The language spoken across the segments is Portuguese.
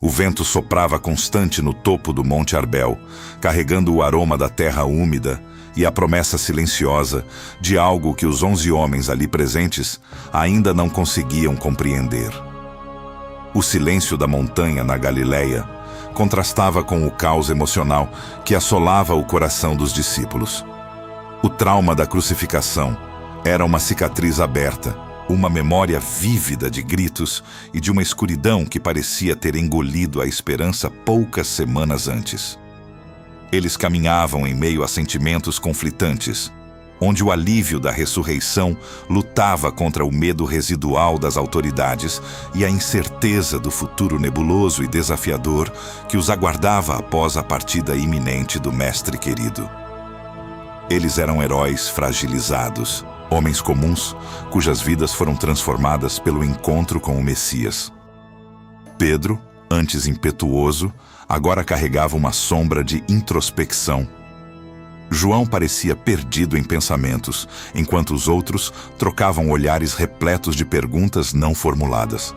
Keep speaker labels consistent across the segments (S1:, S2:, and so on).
S1: O vento soprava constante no topo do Monte Arbel, carregando o aroma da terra úmida e a promessa silenciosa de algo que os 11 homens ali presentes ainda não conseguiam compreender. O silêncio da montanha na Galileia contrastava com o caos emocional que assolava o coração dos discípulos. O trauma da crucificação era uma cicatriz aberta, uma memória vívida de gritos e de uma escuridão que parecia ter engolido a esperança poucas semanas antes. Eles caminhavam em meio a sentimentos conflitantes, onde o alívio da ressurreição lutava contra o medo residual das autoridades e a incerteza do futuro nebuloso e desafiador que os aguardava após a partida iminente do Mestre querido. Eles eram heróis fragilizados, homens comuns, cujas vidas foram transformadas pelo encontro com o Messias. Pedro, antes impetuoso, agora carregava uma sombra de introspecção. João parecia perdido em pensamentos, enquanto os outros trocavam olhares repletos de perguntas não formuladas.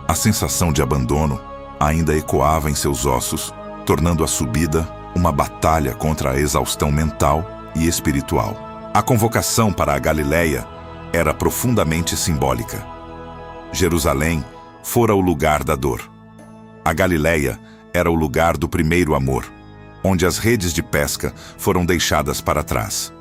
S1: A sensação de abandono ainda ecoava em seus ossos, tornando a subida uma batalha contra a exaustão mental e espiritual. A convocação para a Galileia era profundamente simbólica. Jerusalém fora o lugar da dor. A Galileia era o lugar do primeiro amor, onde as redes de pesca foram deixadas para trás.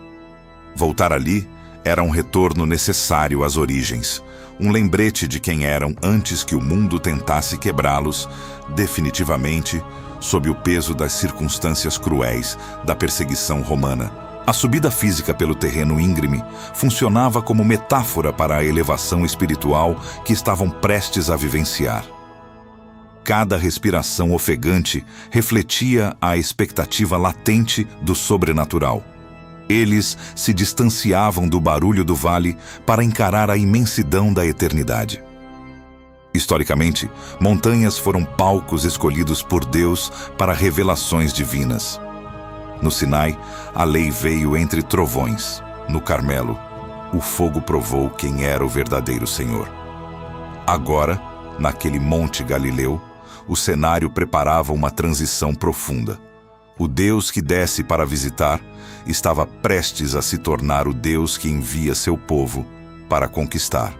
S1: Voltar ali era um retorno necessário às origens, um lembrete de quem eram antes que o mundo tentasse quebrá-los definitivamente sob o peso das circunstâncias cruéis da perseguição romana. A subida física pelo terreno íngreme funcionava como metáfora para a elevação espiritual que estavam prestes a vivenciar. Cada respiração ofegante refletia a expectativa latente do sobrenatural. Eles se distanciavam do barulho do vale para encarar a imensidão da eternidade. Historicamente, montanhas foram palcos escolhidos por Deus para revelações divinas. No Sinai, a lei veio entre trovões. No Carmelo, o fogo provou quem era o verdadeiro Senhor. Agora, naquele Monte Galileu, o cenário preparava uma transição profunda. O Deus que desce para visitar estava prestes a se tornar o Deus que envia seu povo para conquistar.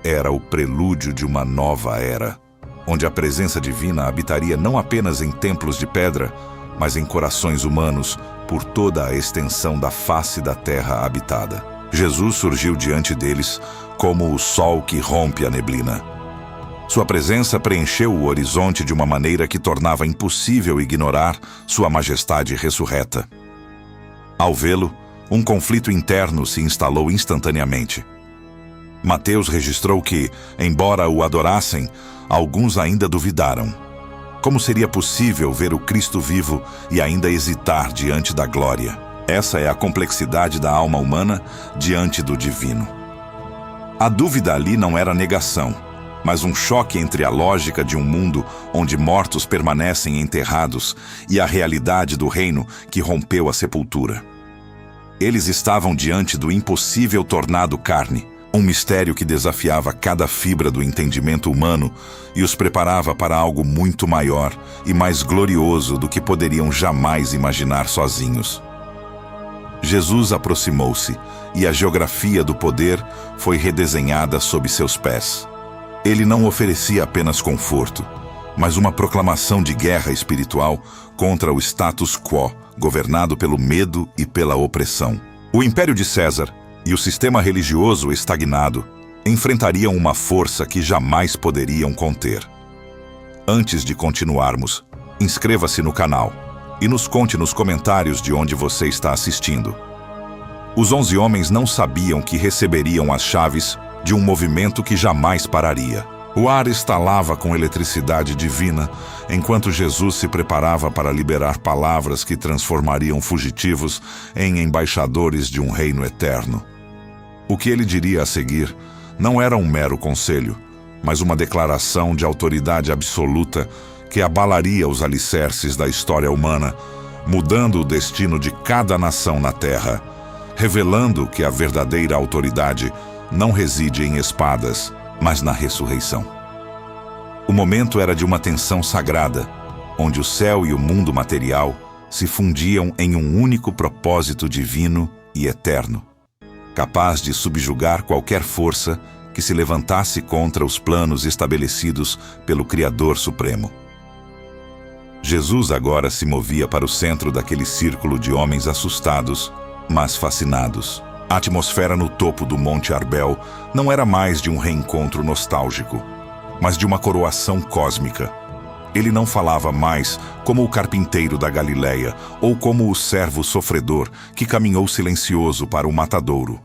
S1: Era o prelúdio de uma nova era, onde a presença divina habitaria não apenas em templos de pedra, mas em corações humanos por toda a extensão da face da terra habitada. Jesus surgiu diante deles como o sol que rompe a neblina. Sua presença preencheu o horizonte de uma maneira que tornava impossível ignorar sua majestade ressurreta. Ao vê-lo, um conflito interno se instalou instantaneamente. Mateus registrou que, embora o adorassem, alguns ainda duvidaram. Como seria possível ver o Cristo vivo e ainda hesitar diante da glória? Essa é a complexidade da alma humana diante do divino. A dúvida ali não era negação, mas um choque entre a lógica de um mundo onde mortos permanecem enterrados e a realidade do reino que rompeu a sepultura. Eles estavam diante do impossível tornado carne, um mistério que desafiava cada fibra do entendimento humano e os preparava para algo muito maior e mais glorioso do que poderiam jamais imaginar sozinhos. Jesus aproximou-se e a geografia do poder foi redesenhada sob seus pés. Ele não oferecia apenas conforto, mas uma proclamação de guerra espiritual contra o status quo, governado pelo medo e pela opressão. O Império de César e o sistema religioso estagnado enfrentariam uma força que jamais poderiam conter. Antes de continuarmos, inscreva-se no canal e nos conte nos comentários de onde você está assistindo. Os 11 homens não sabiam que receberiam as chaves de um movimento que jamais pararia. O ar estalava com eletricidade divina, enquanto Jesus se preparava para liberar palavras que transformariam fugitivos em embaixadores de um reino eterno. O que ele diria a seguir não era um mero conselho, mas uma declaração de autoridade absoluta que abalaria os alicerces da história humana, mudando o destino de cada nação na Terra, revelando que a verdadeira autoridade não reside em espadas, mas na ressurreição. O momento era de uma tensão sagrada, onde o céu e o mundo material se fundiam em um único propósito divino e eterno, capaz de subjugar qualquer força que se levantasse contra os planos estabelecidos pelo Criador Supremo. Jesus agora se movia para o centro daquele círculo de homens assustados, mas fascinados. A atmosfera no topo do Monte Arbel não era mais de um reencontro nostálgico, mas de uma coroação cósmica. Ele não falava mais como o carpinteiro da Galileia ou como o servo sofredor que caminhou silencioso para o matadouro.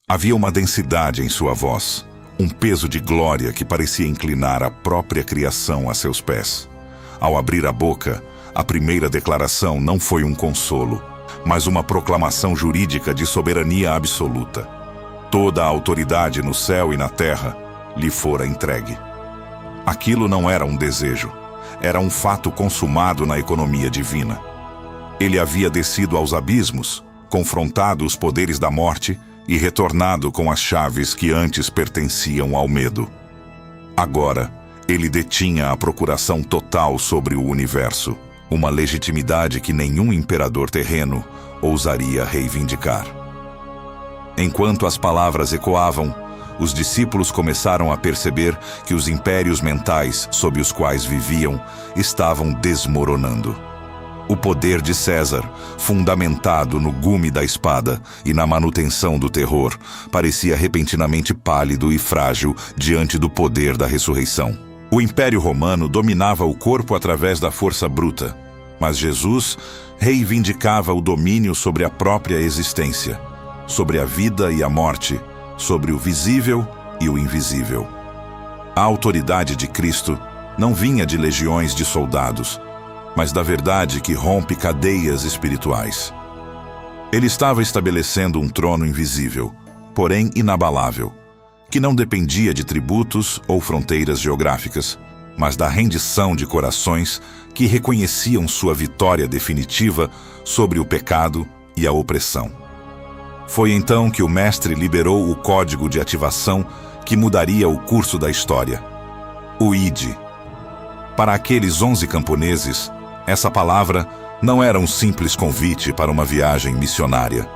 S1: Havia uma densidade em sua voz, um peso de glória que parecia inclinar a própria criação a seus pés. Ao abrir a boca, a primeira declaração não foi um consolo, mas uma proclamação jurídica de soberania absoluta. Toda a autoridade no céu e na terra lhe fora entregue. Aquilo não era um desejo, era um fato consumado na economia divina. Ele havia descido aos abismos, confrontado os poderes da morte e retornado com as chaves que antes pertenciam ao medo. Agora, ele detinha a procuração total sobre o universo, uma legitimidade que nenhum imperador terreno ousaria reivindicar. Enquanto as palavras ecoavam, os discípulos começaram a perceber que os impérios mentais sob os quais viviam estavam desmoronando. O poder de César, fundamentado no gume da espada e na manutenção do terror, parecia repentinamente pálido e frágil diante do poder da ressurreição. O Império Romano dominava o corpo através da força bruta, mas Jesus reivindicava o domínio sobre a própria existência, sobre a vida e a morte, sobre o visível e o invisível. A autoridade de Cristo não vinha de legiões de soldados, mas da verdade que rompe cadeias espirituais. Ele estava estabelecendo um trono invisível, porém inabalável, que não dependia de tributos ou fronteiras geográficas, mas da rendição de corações que reconheciam sua vitória definitiva sobre o pecado e a opressão. Foi então que o Mestre liberou o código de ativação que mudaria o curso da história. O Ide. Para aqueles 11 camponeses, essa palavra não era um simples convite para uma viagem missionária.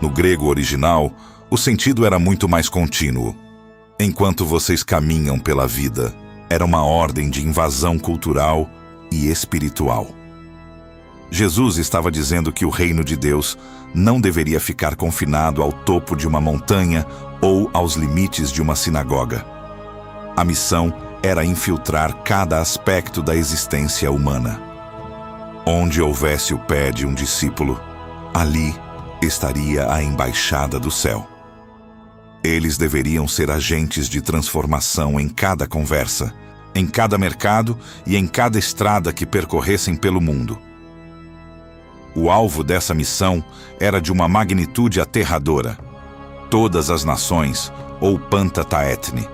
S1: No grego original, o sentido era muito mais contínuo. Enquanto vocês caminham pela vida, era uma ordem de invasão cultural e espiritual. Jesus estava dizendo que o reino de Deus não deveria ficar confinado ao topo de uma montanha ou aos limites de uma sinagoga. A missão era infiltrar cada aspecto da existência humana. Onde houvesse o pé de um discípulo, ali estaria a embaixada do céu. Eles deveriam ser agentes de transformação em cada conversa, em cada mercado e em cada estrada que percorressem pelo mundo. O alvo dessa missão era de uma magnitude aterradora. Todas as nações, ou Pantataetne.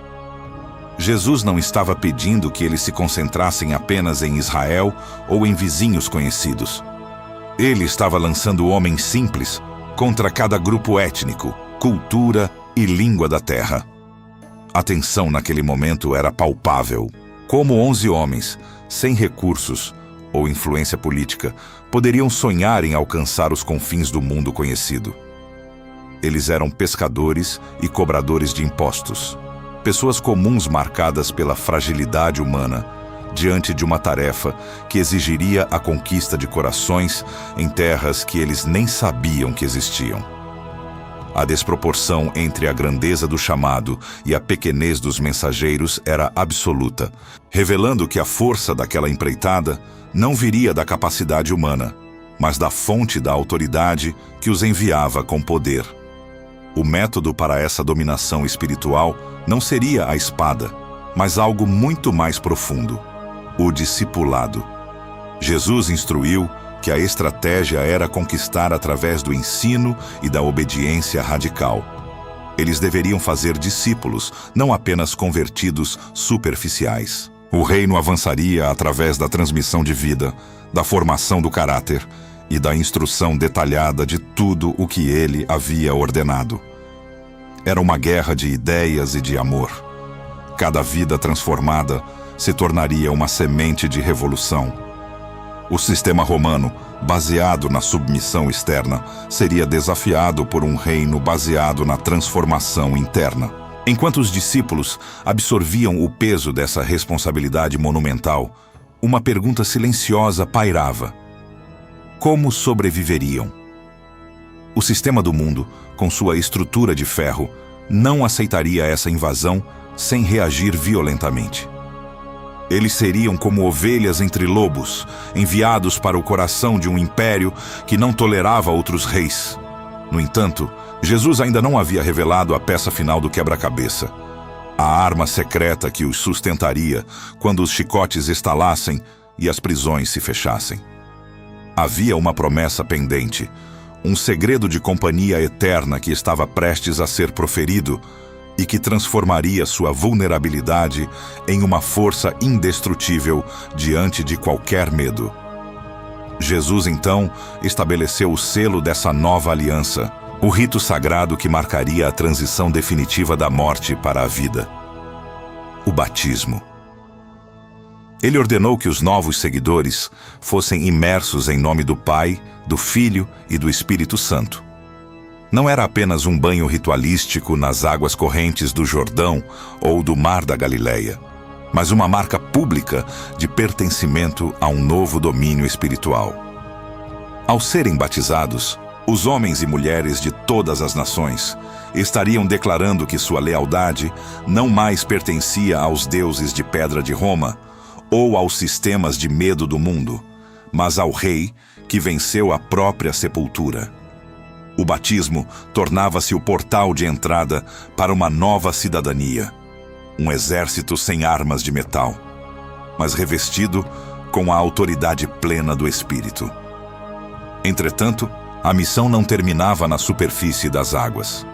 S1: Jesus não estava pedindo que eles se concentrassem apenas em Israel ou em vizinhos conhecidos. Ele estava lançando homens simples contra cada grupo étnico, cultura e língua da terra. A tensão naquele momento era palpável. Como 11 homens, sem recursos ou influência política, poderiam sonhar em alcançar os confins do mundo conhecido? Eles eram pescadores e cobradores de impostos. Pessoas comuns marcadas pela fragilidade humana, diante de uma tarefa que exigiria a conquista de corações em terras que eles nem sabiam que existiam. A desproporção entre a grandeza do chamado e a pequenez dos mensageiros era absoluta, revelando que a força daquela empreitada não viria da capacidade humana, mas da fonte da autoridade que os enviava com poder. O método para essa dominação espiritual não seria a espada, mas algo muito mais profundo: o discipulado. Jesus instruiu que a estratégia era conquistar através do ensino e da obediência radical. Eles deveriam fazer discípulos, não apenas convertidos superficiais. O reino avançaria através da transmissão de vida, da formação do caráter e da instrução detalhada de tudo o que ele havia ordenado. Era uma guerra de ideias e de amor. Cada vida transformada se tornaria uma semente de revolução. O sistema romano, baseado na submissão externa, seria desafiado por um reino baseado na transformação interna. Enquanto os discípulos absorviam o peso dessa responsabilidade monumental, uma pergunta silenciosa pairava: como sobreviveriam? O sistema do mundo, com sua estrutura de ferro, não aceitaria essa invasão sem reagir violentamente. Eles seriam como ovelhas entre lobos, enviados para o coração de um império que não tolerava outros reis. No entanto, Jesus ainda não havia revelado a peça final do quebra-cabeça, a arma secreta que os sustentaria quando os chicotes estalassem e as prisões se fechassem. Havia uma promessa pendente, um segredo de companhia eterna que estava prestes a ser proferido e que transformaria sua vulnerabilidade em uma força indestrutível diante de qualquer medo. Jesus, então, estabeleceu o selo dessa nova aliança, o rito sagrado que marcaria a transição definitiva da morte para a vida: o batismo. Ele ordenou que os novos seguidores fossem imersos em nome do Pai, do Filho e do Espírito Santo. Não era apenas um banho ritualístico nas águas correntes do Jordão ou do Mar da Galileia, mas uma marca pública de pertencimento a um novo domínio espiritual. Ao serem batizados, os homens e mulheres de todas as nações estariam declarando que sua lealdade não mais pertencia aos deuses de pedra de Roma ou aos sistemas de medo do mundo, mas ao Rei que venceu a própria sepultura. O batismo tornava-se o portal de entrada para uma nova cidadania, um exército sem armas de metal, mas revestido com a autoridade plena do Espírito. Entretanto, a missão não terminava na superfície das águas.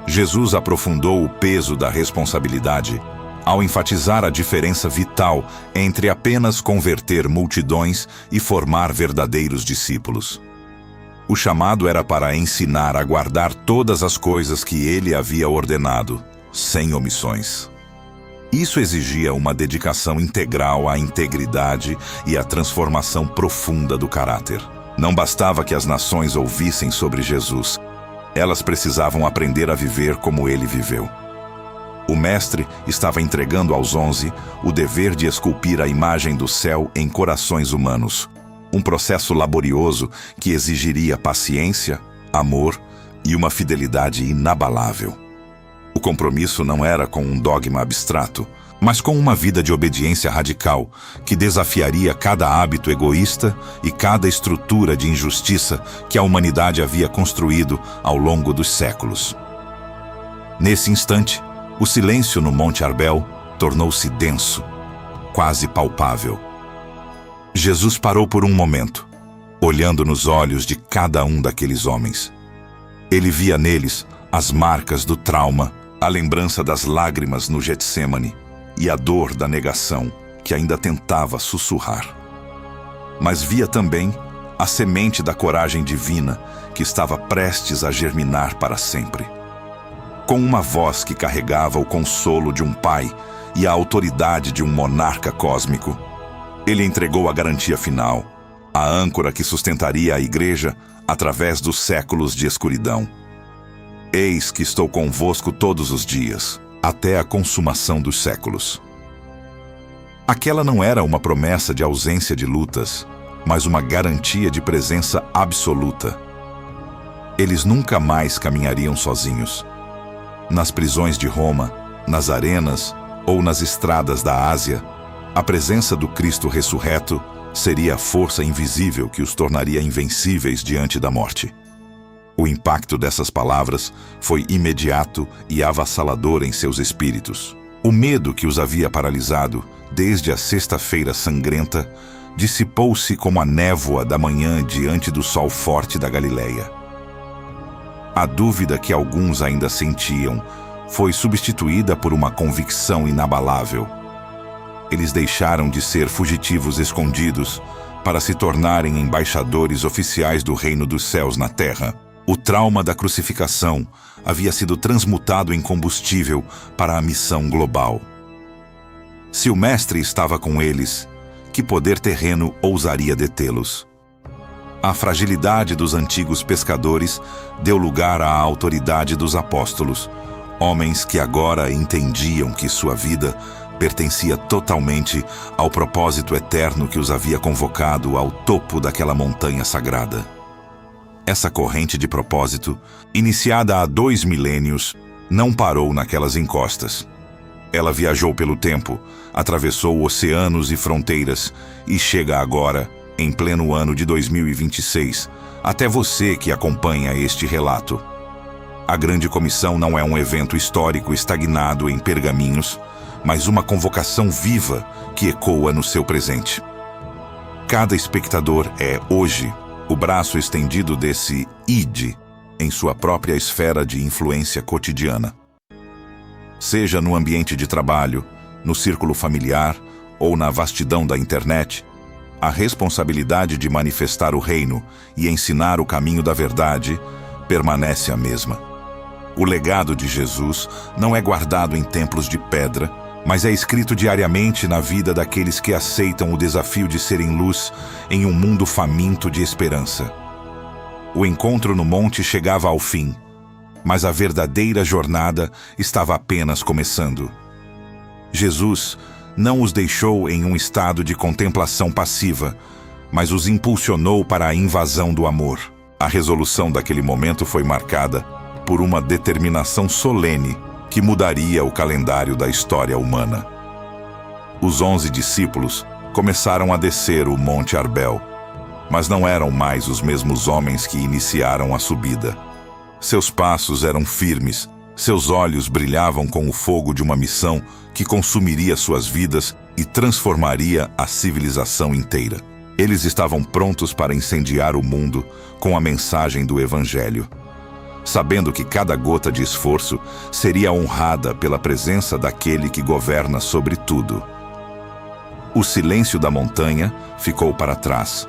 S1: Jesus aprofundou o peso da responsabilidade ao enfatizar a diferença vital entre apenas converter multidões e formar verdadeiros discípulos. O chamado era para ensinar a guardar todas as coisas que ele havia ordenado, sem omissões. Isso exigia uma dedicação integral à integridade e à transformação profunda do caráter. Não bastava que as nações ouvissem sobre Jesus, elas precisavam aprender a viver como ele viveu. O Mestre estava entregando aos 11 o dever de esculpir a imagem do céu em corações humanos, um processo laborioso que exigiria paciência, amor e uma fidelidade inabalável. O compromisso não era com um dogma abstrato, mas com uma vida de obediência radical que desafiaria cada hábito egoísta e cada estrutura de injustiça que a humanidade havia construído ao longo dos séculos. Nesse instante, o silêncio no Monte Arbel tornou-se denso, quase palpável. Jesus parou por um momento, olhando nos olhos de cada um daqueles homens. Ele via neles as marcas do trauma, a lembrança das lágrimas no Getsêmani e a dor da negação que ainda tentava sussurrar. Mas via também a semente da coragem divina que estava prestes a germinar para sempre. Com uma voz que carregava o consolo de um pai e a autoridade de um monarca cósmico, ele entregou a garantia final, a âncora que sustentaria a igreja através dos séculos de escuridão. Eis que estou convosco todos os dias, até a consumação dos séculos. Aquela não era uma promessa de ausência de lutas, mas uma garantia de presença absoluta. Eles nunca mais caminhariam sozinhos. Nas prisões de Roma, nas arenas ou nas estradas da Ásia, a presença do Cristo ressurreto seria a força invisível que os tornaria invencíveis diante da morte. O impacto dessas palavras foi imediato e avassalador em seus espíritos. O medo que os havia paralisado desde a sexta-feira sangrenta dissipou-se como a névoa da manhã diante do sol forte da Galileia. A dúvida que alguns ainda sentiam foi substituída por uma convicção inabalável. Eles deixaram de ser fugitivos escondidos para se tornarem embaixadores oficiais do reino dos céus na terra. O trauma da crucificação havia sido transmutado em combustível para a missão global. Se o Mestre estava com eles, que poder terreno ousaria detê-los? A fragilidade dos antigos pescadores deu lugar à autoridade dos apóstolos, homens que agora entendiam que sua vida pertencia totalmente ao propósito eterno que os havia convocado ao topo daquela montanha sagrada. Essa corrente de propósito, iniciada há 2 milênios, não parou naquelas encostas. Ela viajou pelo tempo, atravessou oceanos e fronteiras e chega agora, em pleno ano de 2026, até você que acompanha este relato. A Grande Comissão não é um evento histórico estagnado em pergaminhos, mas uma convocação viva que ecoa no seu presente. Cada espectador é, hoje, o braço estendido desse ID em sua própria esfera de influência cotidiana. Seja no ambiente de trabalho, no círculo familiar ou na vastidão da internet, a responsabilidade de manifestar o reino e ensinar o caminho da verdade permanece a mesma. O legado de Jesus não é guardado em templos de pedra, mas é escrito diariamente na vida daqueles que aceitam o desafio de serem luz em um mundo faminto de esperança. O encontro no monte chegava ao fim, mas a verdadeira jornada estava apenas começando. Jesus não os deixou em um estado de contemplação passiva, mas os impulsionou para a invasão do amor. A resolução daquele momento foi marcada por uma determinação solene que mudaria o calendário da história humana. Os 11 discípulos começaram a descer o Monte Arbel, mas não eram mais os mesmos homens que iniciaram a subida. Seus passos eram firmes, seus olhos brilhavam com o fogo de uma missão que consumiria suas vidas e transformaria a civilização inteira. Eles estavam prontos para incendiar o mundo com a mensagem do Evangelho, sabendo que cada gota de esforço seria honrada pela presença daquele que governa sobre tudo. O silêncio da montanha ficou para trás,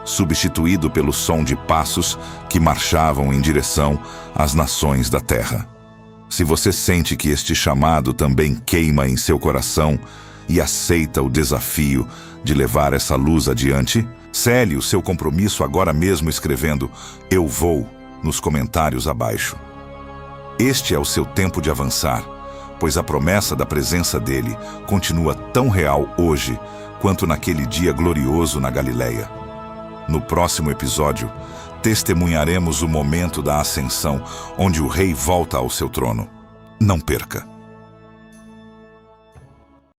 S1: substituído pelo som de passos que marchavam em direção às nações da terra. Se você sente que este chamado também queima em seu coração e aceita o desafio de levar essa luz adiante, cele o seu compromisso agora mesmo escrevendo "Eu vou" nos comentários abaixo. Este é o seu tempo de avançar, pois a promessa da presença dele continua tão real hoje quanto naquele dia glorioso na Galileia. No próximo episódio, testemunharemos o momento da ascensão, onde o rei volta ao seu trono. Não perca!